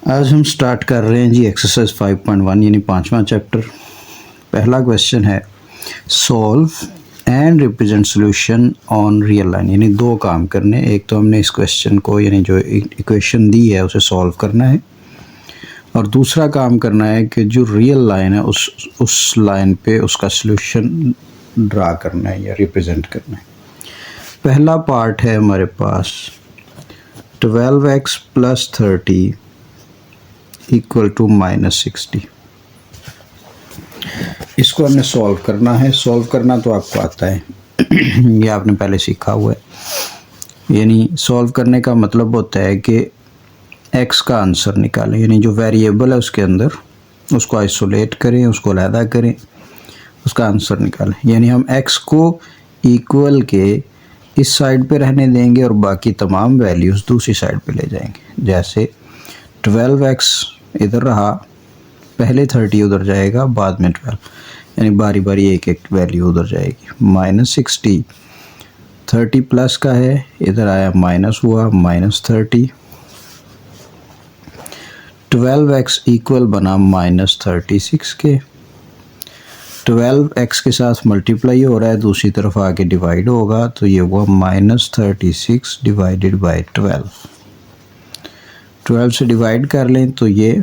आज हम स्टार्ट कर रहे हैं जी एक्सरसाइज 5.1 यानी 5वां चैप्टर। पहला क्वेश्चन है solve and represent solution on real line, यानी दो काम करने। एक तो हमने इस क्वेश्चन को यानी जो इक्वेशन दी है उसे सॉल्व करना है, और दूसरा काम करना है कि जो रियल लाइन है उस लाइन पे उसका सॉल्यूशन ड्रा करना है या रिप्रेजेंट करना है। पहला पार्ट है हमारे पास 12x + 30 = -60। इसको हमने सॉल्व करना है। सॉल्व करना तो आपको आता है ये आपने पहले सीखा हुआ है। यानी सॉल्व करने का मतलब होता है कि x का आंसर निकालें, यानी जो वेरिएबल है उसके अंदर उसको आइसोलेट करें, उसको अलहदा करें, उसका आंसर निकालें। यानी हम x को इक्वल के इस साइड पे रहने देंगे और बाकी तमाम वैल्यूज़ दूसरी साइड पे ले जाएंगे। जैसे 12x इधर रहा, पहले 30 उधर जाएगा, बाद में 12, यानी बारी बारी एक एक वैल्यू उधर जाएगी। -60 30 प्लस का है, इधर आया माइनस हुआ, -30। 12x इक्वल बना -36 के। 12x के साथ मल्टीप्लाई हो रहा है, दूसरी तरफ आके डिवाइड होगा, तो ये हुआ -36 डिवाइडेड बाय 12। 12 से डिवाइड कर लें तो ये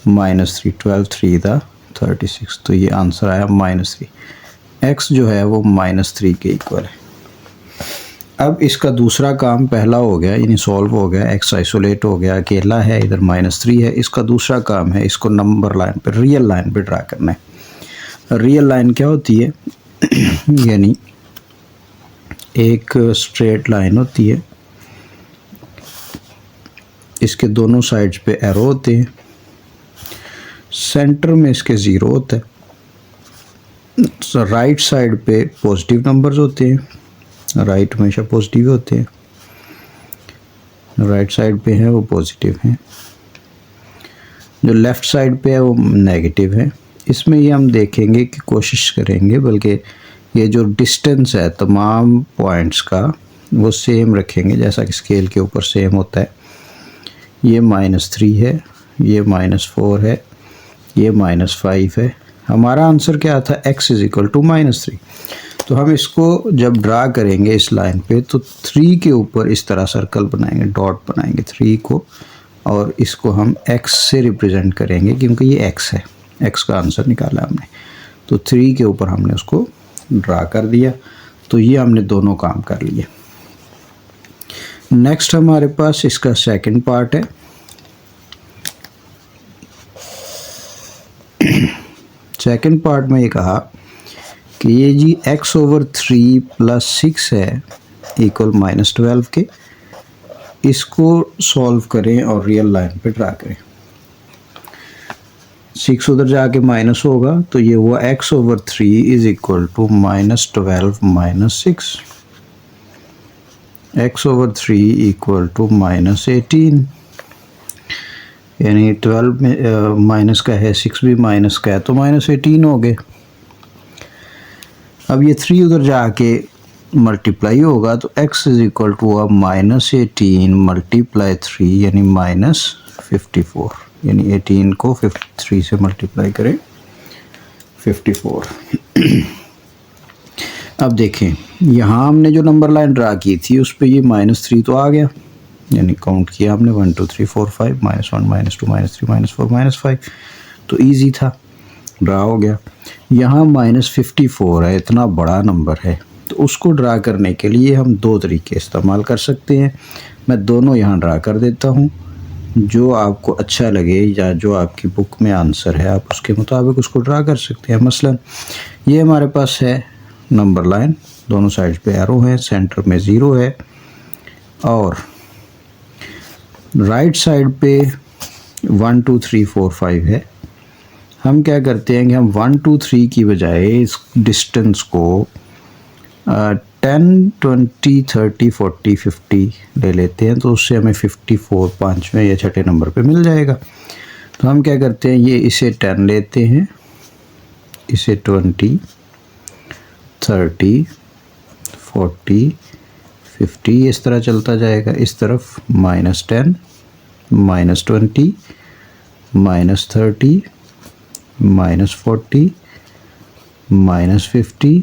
-3, 12 3 36, तो ये आंसर आया -3। x जो है वो -3 के इक्वल है। अब इसका दूसरा काम पहला हो गया, यानी सॉल्व हो गया, x आइसोलेट हो गया, अकेला है, इधर -3 है। इसका दूसरा काम है इसको नंबर लाइन पे, रियल लाइन पे ड्रा करना है। रियल लाइन क्या होती है यानी एक स्ट्रेट लाइन होती है, इसके दोनों साइड्स पे एरो होते हैं, सेंटर में इसके 0 होता है, राइट साइड पे पॉजिटिव नंबर्स होते हैं, राइट हमेशा पॉजिटिव होते हैं, राइट साइड पे है वो पॉजिटिव हैं, जो लेफ़्ट साइड पे है वो नेगेटिव है। इसमें ये हम देखेंगे कि कोशिश करेंगे, बल्कि ये जो डिस्टेंस है तमाम पॉइंट्स का वो सेम रखेंगे, जैसा कि स्केल के ऊपर सेम होता है। ये -3 है, ये -4 है, ये -5 है। हमारा आंसर क्या था, x = -3। तो हम इसको जब ड्रा करेंगे इस लाइन पे तो 3 के ऊपर इस तरह सर्कल बनाएंगे, डॉट बनाएंगे 3 को, और इसको हम x से रिप्रेजेंट करेंगे क्योंकि ये x है, x का आंसर निकाला हमने, तो 3 के ऊपर हमने उसको ड्रा कर दिया। तो ये हमने दोनों काम कर लिए। नेक्स्ट हमारे पास इसका सेकंड पार्ट है। सेकंड पार्ट में ये कहा कि ये जी x/3 + 6 है इक्वल -12 के, इसको सॉल्व करें और रियल लाइन पे ड्रा करें। 6 उधर जाके माइनस होगा, तो ये हुआ x/3 = -12 - 6, x/3 = -18, यानी 12 में माइनस का है, 6 भी माइनस का है, तो -18 हो गए। अब ये 3 उधर जाके मल्टीप्लाई होगा, तो x = हुआ -18 × 3 यानी -54, यानी 18 को 3 से मल्टीप्लाई करें 54। अब देखें यहाँ हमने जो नंबर लाइन ड्रा की थी उस पर ये -3 तो आ गया, यानी काउंट किया हमने 1 2 3 4 5, -1 -2 -3 -4 -5, तो इजी था, ड्रा हो गया। यहाँ -54 है, इतना बड़ा नंबर है, तो उसको ड्रा करने के लिए हम दो तरीके इस्तेमाल कर सकते हैं। मैं दोनों यहाँ ड्रा कर देता हूँ, जो आपको अच्छा लगे या जो आपकी बुक में आंसर है आप उसके मुताबिक उसको ड्रा कर सकते हैं। मसलन ये हमारे पास है नंबर लाइन, दोनों साइड पे एरो है, सेंटर में 0 है, और राइट साइड पे 1 2 3 4 5 है। हम क्या करते हैं कि हम 1 2 3 की बजाय इस डिस्टेंस को 10 20 30 40 50 ले लेते हैं, तो उससे हमें 54 पाँचवें या छठे नंबर पे मिल जाएगा। तो हम क्या करते हैं, ये इसे 10 लेते हैं, इसे 20 30 40 50 इस तरह चलता जाएगा, इस तरफ -10 -20, -30, -40, -50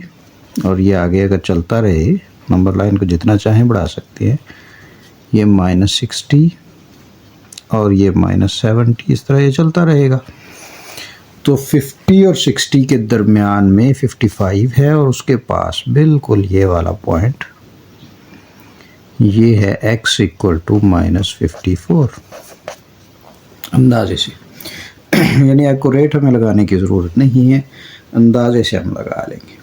और ये आगे अगर चलता रहे, नंबर लाइन को जितना चाहें बढ़ा सकते हैं, ये -60 और ये -70, इस तरह ये चलता रहेगा। तो 50 और 60 के दरमियान में 55 है और उसके पास बिल्कुल ये वाला पॉइंट ये है x इक्वल टू -54 अंदाजे से। यानी एक्यूरेट हमें लगाने की ज़रूरत नहीं है, अंदाजे से हम लगा लेंगे।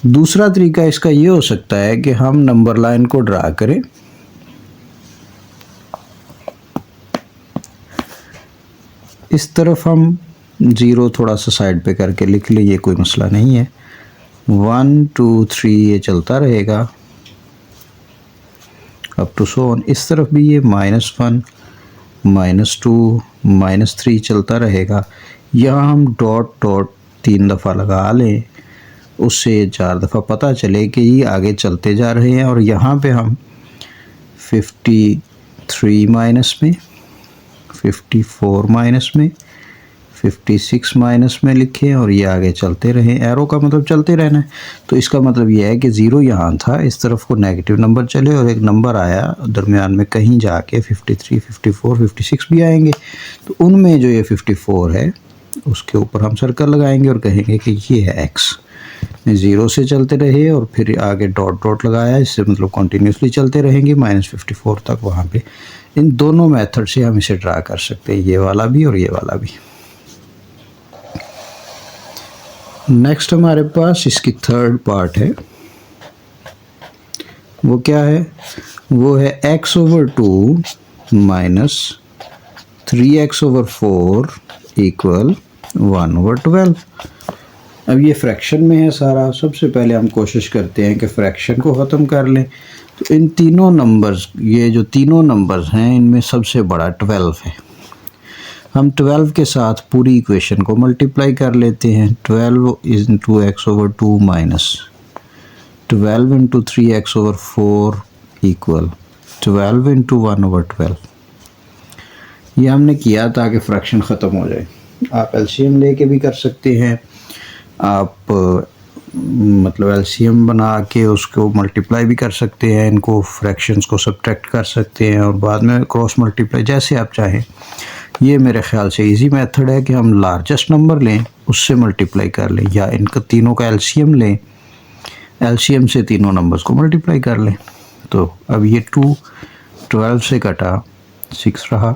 दूसरा तरीका इसका ये हो सकता है कि हम नंबर लाइन को ड्रा करें, इस तरफ हम 0 थोड़ा सा साइड पे करके लिख लें, ये कोई मसला नहीं है। 1 2 3 ये चलता रहेगा अप टू सो ऑन। इस तरफ भी ये -1 -2 -3 चलता रहेगा। यहाँ हम डॉट डॉट 3 दफ़ा लगा लें, उससे 4 दफ़ा पता चले कि ये आगे चलते जा रहे हैं। और यहाँ पे हम 53 माइनस में, 54 माइनस में, 56 माइनस में लिखें और ये आगे चलते रहें। एरो का मतलब चलते रहना है। तो इसका मतलब ये है कि 0 यहाँ था, इस तरफ को नेगेटिव नंबर चले और एक नंबर आया दरमियान में कहीं जाके 53, 54, 56 भी आएंगे। तो उनमें जो ये 54 है उसके ऊपर हम सर्कल लगाएंगे और कहेंगे कि ये है x। 0 से चलते रहे और फिर आगे डॉट डॉट लगाया, इससे मतलब कंटिन्यूसली चलते रहेंगे -54 तक वहाँ पे। इन दोनों मेथड से हम इसे ड्रा कर सकते हैं, ये वाला भी और ये वाला भी। नेक्स्ट हमारे पास इसकी थर्ड पार्ट है, वो क्या है? वो है x/2 माइनस 3x/4 इक्वल 1/12। अब ये फ्रैक्शन में है सारा। सबसे पहले हम कोशिश करते हैं कि फ्रैक्शन को ख़त्म कर लें। तो इन तीनों नंबर्स, ये जो तीनों नंबर्स हैं, इनमें सबसे बड़ा 12 है। हम 12 के साथ पूरी इक्वेशन को मल्टीप्लाई कर लेते हैं। 12 into x/2 minus 12 into 3x/4 equal 12 into 1/12। ये हमने किया ताकि फ्रैक्शन ख़त्म हो जाए। आप एलसीएम लेके भी कर सकते हैं, आप मतलब एलसीएम बना के उसको मल्टीप्लाई भी कर सकते हैं, इनको फ्रैक्शंस को सब्ट्रैक्ट कर सकते हैं और बाद में क्रॉस मल्टीप्लाई, जैसे आप चाहें। ये मेरे ख्याल से इजी मेथड है कि हम लार्जेस्ट नंबर लें, उससे मल्टीप्लाई कर लें, या इनका तीनों का एलसीएम लें, एलसीएम से तीनों नंबर्स को मल्टीप्लाई कर लें। तो अब ये 2 12 से कटा 6 रहा,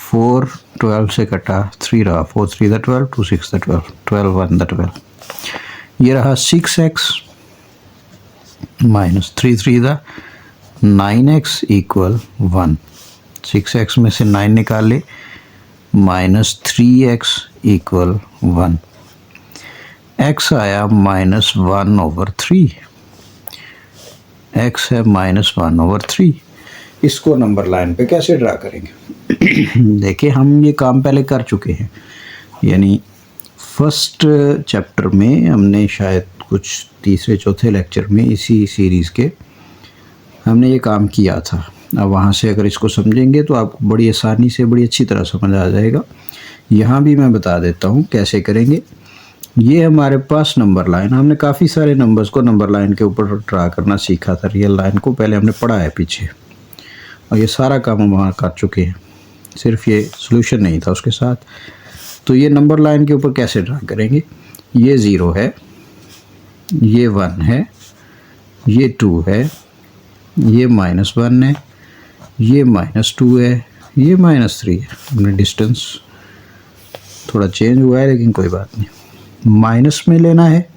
4 12 से कटा 3 रहा, 4 3 द 12, 2 6 द 12, 12 1 द 12। ये रहा 6x minus 3 3 the 9x equal 1। 6x में से 9 निकाले, -3x इक्वल 1। x आया -1/3, x है -1/3। इसको नंबर लाइन पे कैसे ड्रा करेंगे? देखिए, हम ये काम पहले कर चुके हैं। यानी फर्स्ट चैप्टर में हमने शायद कुछ तीसरे चौथे लेक्चर में इसी सीरीज़ के हमने ये काम किया था। अब वहाँ से अगर इसको समझेंगे तो आपको बड़ी आसानी से, बड़ी अच्छी तरह समझ आ जाएगा। यहाँ भी मैं बता देता हूँ कैसे करेंगे। ये हमारे पास नंबर लाइन, हमने काफ़ी सारे नंबर्स को नंबर लाइन के ऊपर ड्रा करना सीखा था। रियल लाइन को पहले हमने पढ़ा है पीछे, और ये सारा काम हम वहाँ कर चुके हैं, सिर्फ ये सॉल्यूशन नहीं था उसके साथ। तो ये नंबर लाइन के ऊपर कैसे ड्रा करेंगे? ये 0 है, ये 1 है, ये 2 है, ये -1 है, ये -2 है, ये -3 है। हमने डिस्टेंस थोड़ा चेंज हुआ है लेकिन कोई बात नहीं। माइनस में लेना है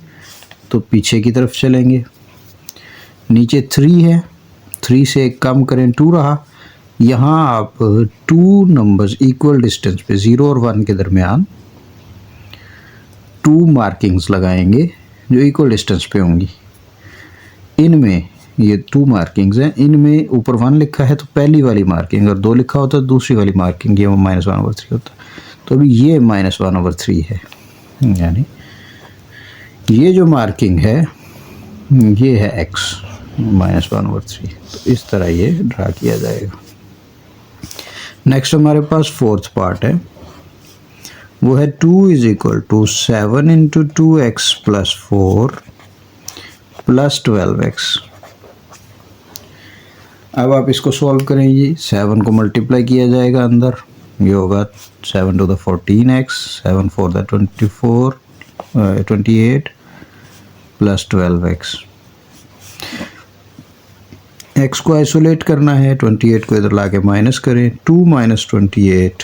तो पीछे की तरफ चलेंगे। नीचे 3 है, 3 से एक कम करें 2 रहा। यहाँ आप 2 नंबर्स इक्वल डिस्टेंस पे 0 और 1 के दरमियान 2 मार्किंग्स लगाएंगे जो इक्वल डिस्टेंस पे होंगी। इनमें ये 2 मार्किंग्स हैं, इनमें ऊपर 1 लिखा है तो पहली वाली मार्किंग, और 2 लिखा होता है तो दूसरी वाली मार्किंग, ये -1/3 होता है। तो अभी ये -1/3 है, यानी ये जो मार्किंग है ये है x -1/3। तो इस तरह ये ड्रा किया जाएगा। नेक्स्ट हमारे पास फोर्थ पार्ट है, वो है 2 is equal to 7 into 2x plus 4 plus 12x। अब आप इसको सॉल्व करेंगे, 7 को मल्टीप्लाई किया जाएगा अंदर, ये होगा 7 टू द 14x, 7 4 द 28 प्लस 12x। x को आइसोलेट करना है, 28 को इधर लाके माइनस करें, 2 माइनस 28,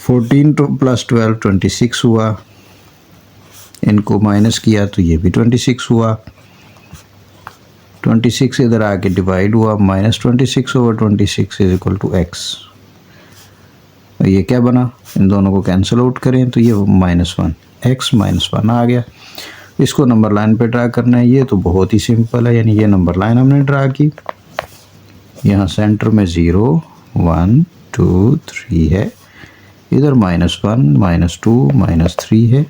14 तो प्लस 12 26 हुआ, इनको माइनस किया तो ये भी 26 हुआ, 26 इधर आके डिवाइड हुआ, minus 26 over 26 is equal to x। ये क्या बना, इन दोनों को कैंसिल आउट करें तो ये -1, x -1 आ गया। इसको नंबर लाइन पे ड्रा करना है, ये तो बहुत ही सिंपल है, यानी ये नंबर लाइन हमने ड्रा की, यहाँ सेंटर में 0 1 2 3 है, इधर -1 -2 -3 है,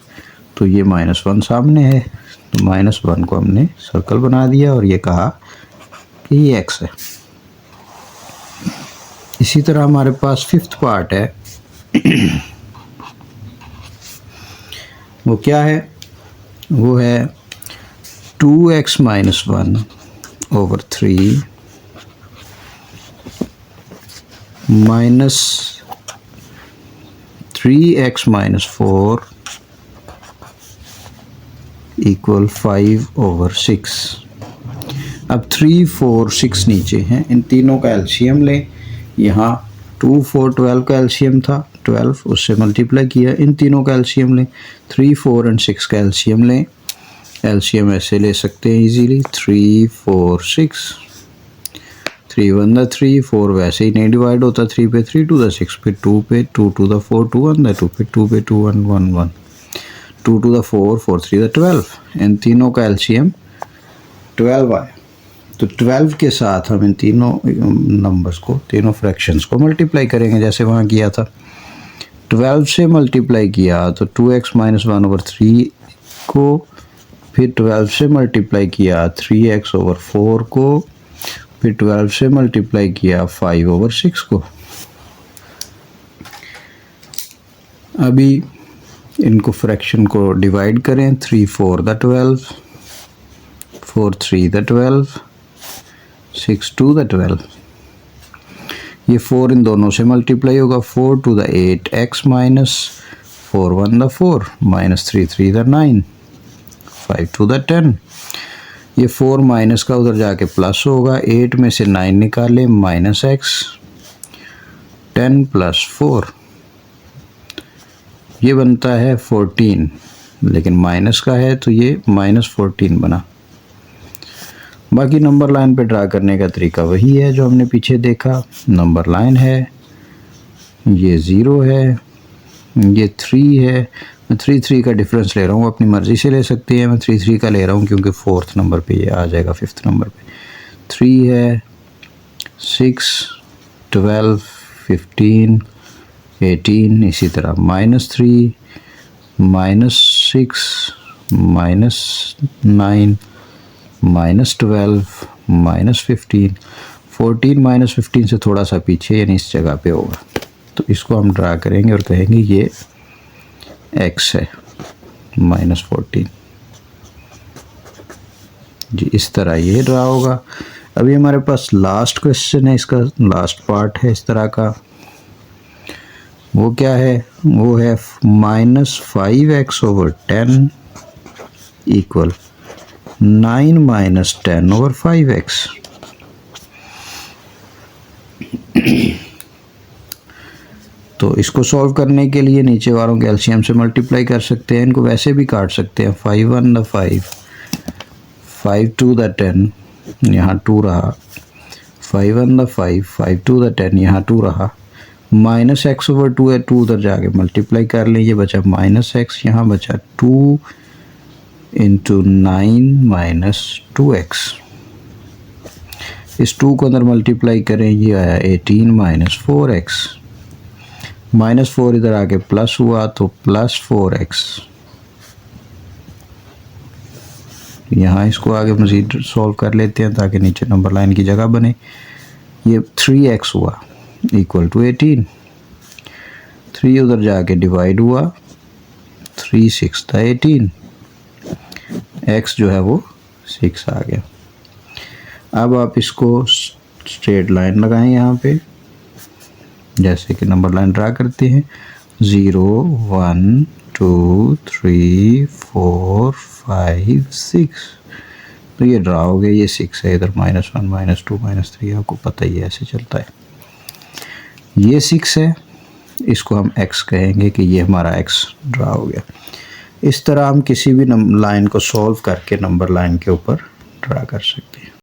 तो ये -1 सामने है, तो -1 को हमने सर्कल बना दिया और ये कहा कि ये x है। इसी तरह हमारे पास फिफ्थ पार्ट है, वो क्या है, वो है 2x - 1 over 3 minus 3x - 4 equal 5 over 6। अब 3 4 6 नीचे हैं, इन तीनों का एलसीएम लें, यहाँ 2 4 12 का एलसीएम था 12, उससे मल्टीप्लाई किया, इन तीनों का एलसीएम लें, 3 4 और 6 का एलसीएम लें, एलसीएम ऐसे ले सकते हैं इजीली, 3 4 6, 3 1 द 3, 4 वैसे ही नहीं डिवाइड होता, 3 पे 3 2 द 6 पे 2 पे 2 2 द 4 2 1 द 2 पे 2 पे 2 1 1 1, 2 2 द 4 4 3 द 12, इन तीनों का एलसीएम 12 आया। तो 12 के साथ हम इन तीनों नंबर्स को, तीनों फ्रैक्शंस को मल्टीप्लाई करेंगे जैसे वहाँ किया था। 12 से मल्टीप्लाई किया तो 2x - 1 ओवर 3 को, फिर 12 से मल्टीप्लाई किया 3x ओवर 4 को, फिर 12 से मल्टीप्लाई किया 5 ओवर 6 को। अभी इनको फ्रैक्शन को डिवाइड करें, 3 4 द 12, 4 3 द 12, 6 2 द 12, ये 4 इन दोनों से मल्टीप्लाई होगा, 4 2 the 8 x minus 4 1 the 4 minus 3 3 the 9, 5 2 the 10, ये 4 माइनस का उधर जाके प्लस होगा, 8 में से 9 निकाले -x, 10 + 4, ये बनता है 14, लेकिन माइनस का है तो ये -14 बना। बाकी नंबर लाइन पे ड्रा करने का तरीका वही है जो हमने पीछे देखा, नंबर लाइन है, ये 0 है, ये 3 है, मैं 3 3 का डिफरेंस ले रहा हूँ, अपनी मर्ज़ी से ले सकते हैं, मैं 3 3 का ले रहा हूँ क्योंकि 4th नंबर पे ये आ जाएगा, 5th नंबर पे 3 है, 6 12 15 18, इसी तरह -3 -6 -9 -12 -15, 14 -15 से थोड़ा सा पीछे यानी इस जगह पे होगा, तो इसको हम ड्रा करेंगे और कहेंगे ये x है -14 जी, इस तरह ये ड्रा होगा। अभी हमारे पास लास्ट क्वेश्चन है, इसका लास्ट पार्ट है इस तरह का, वो क्या है, वो है -5x over 10 equal 9 - 10 over 5x। तो इसको सॉल्व करने के लिए नीचे वालों के एलसीएम से मल्टीप्लाई कर सकते हैं, इनको वैसे भी काट सकते हैं, 5 1 द 5, 5 2 द 10, यहाँ 2 रहा, 5 1 द 5, 5 2 द 10, यहाँ 2 रहा, -x ओवर 2 है, 2 उधर जाके मल्टीप्लाई कर लें, ये बचा -x, यहाँ बचा 2 इंटू 9 - 2x, इस 2 को अंदर मल्टीप्लाई करें, ये आया 18 - 4x, -4 इधर आके प्लस हुआ तो +4x, यहाँ इसको आगे मज़ीद सॉल्व कर लेते हैं ताकि नीचे नंबर लाइन की जगह बने, ये 3x हुआ, इक्वल टू 18। 3 उधर जाके डिवाइड हुआ, 3 6 था 18, x जो है वो 6 आ गया। अब आप इसको स्ट्रेट लाइन लगाएं यहाँ पे, जैसे कि नंबर लाइन ड्रा करते हैं, 0 1 2 3 4 5 6, तो ये ड्रा हो गया, ये 6 है, इधर -1 -2 -3, आपको पता ही है ऐसे चलता है। ये 6 है, इसको हम x कहेंगे कि ये हमारा x ड्रा हो गया। इस तरह हम किसी भी लाइन को सॉल्व करके नंबर लाइन के ऊपर ड्रा कर सकते हैं।